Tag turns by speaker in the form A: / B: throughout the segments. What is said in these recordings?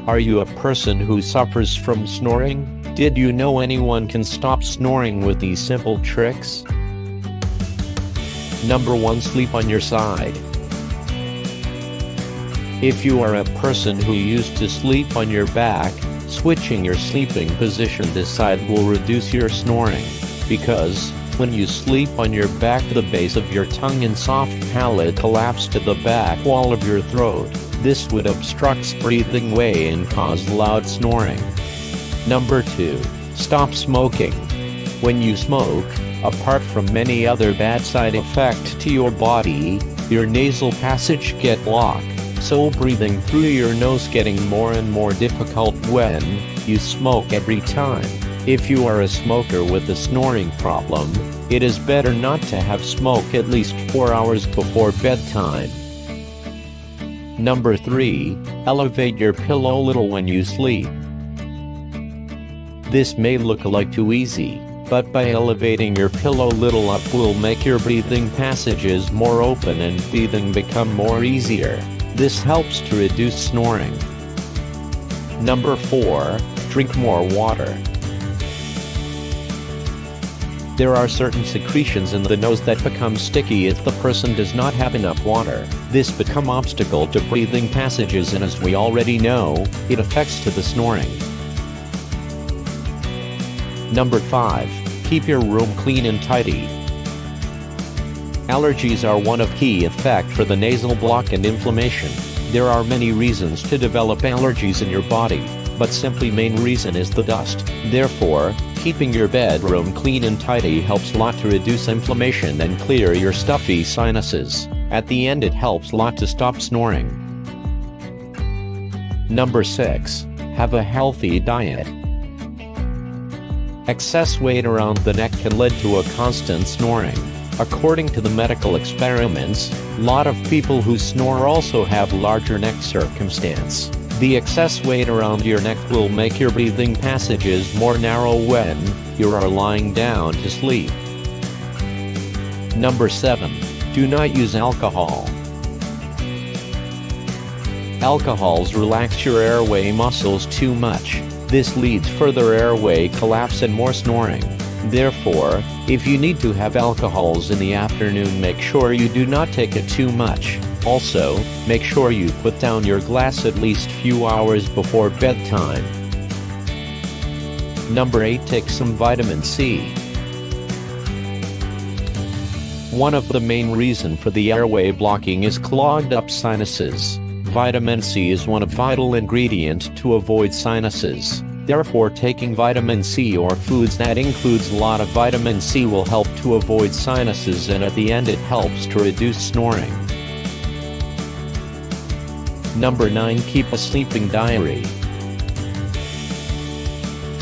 A: Are you a person who suffers from snoring? Did you know anyone can stop snoring with these simple tricks? Number 1. Sleep on your side. If you are a person who used to sleep on your back, switching your sleeping position this side will reduce your snoring, because when you sleep on your back, the base of your tongue and soft palate collapse to the back wall of your throat. This would obstruct breathing way and cause loud snoring. Number 2. Stop smoking. When you smoke, apart from many other bad side effects to your body, your nasal passage get blocked, so breathing through your nose getting more and more difficult when you smoke every time. If you are a smoker with a snoring problem, it is better not to have smoke at least 4 hours before bedtime. Number 3. Elevate your pillow a little when you sleep. This may look like too easy, but by elevating your pillow little up will make your breathing passages more open and breathing become more easier. This helps to reduce snoring. Number 4. Drink more water. There are certain secretions in the nose that become sticky if the person does not have enough water. This becomes obstacle to breathing passages, and as we already know, it affects to the snoring. Number 5. Keep your room clean and tidy. Allergies are one of key effect for the nasal block and inflammation. There are many reasons to develop allergies in your body, but simply main reason is the dust. Therefore, keeping your bedroom clean and tidy helps a lot to reduce inflammation and clear your stuffy sinuses. At the end, it helps a lot to stop snoring. Number 6. Have a healthy diet. Excess weight around the neck can lead to a constant snoring. According to the medical experiments, a lot of people who snore also have larger neck circumstance. The excess weight around your neck will make your breathing passages more narrow when you are lying down to sleep. Number 7. Do not use alcohol. Alcohols relax your airway muscles too much. This leads further airway collapse and more snoring. Therefore, if you need to have alcohols in the afternoon, make sure you do not take it too much. Also, make sure you put down your glass at least few hours before bedtime. Number 8. Take some vitamin C. One of the main reasons for the airway blocking is clogged up sinuses. Vitamin C is one of vital ingredient to avoid sinuses. Therefore, taking vitamin C or foods that includes a lot of vitamin C will help to avoid sinuses, and at the end it helps to reduce snoring. Number 9. Keep a sleeping diary.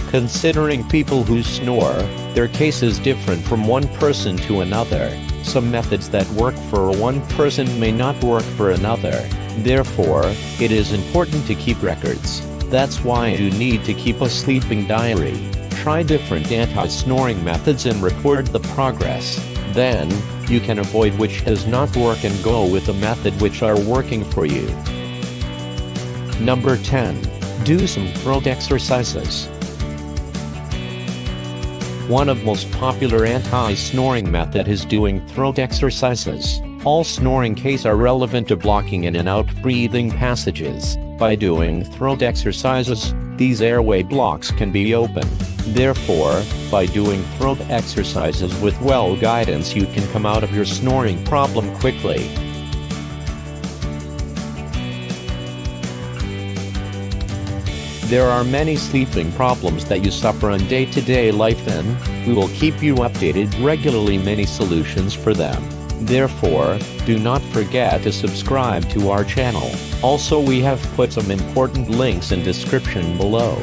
A: Considering people who snore, their case is different from one person to another. Some methods that work for one person may not work for another. Therefore, it is important to keep records. That's why you need to keep a sleeping diary. Try different anti-snoring methods and record the progress. Then, you can avoid which does not work and go with the method which are working for you. Number 10. Do some throat exercises. One of most popular anti-snoring method is doing throat exercises. All snoring cases are relevant to blocking in and out breathing passages. By doing throat exercises, these airway blocks can be opened. Therefore, by doing throat exercises with well guidance, you can come out of your snoring problem quickly. There are many sleeping problems that you suffer on day-to-day life, and we will keep you updated regularly many solutions for them. Therefore, do not forget to subscribe to our channel. Also, we have put some important links in description below.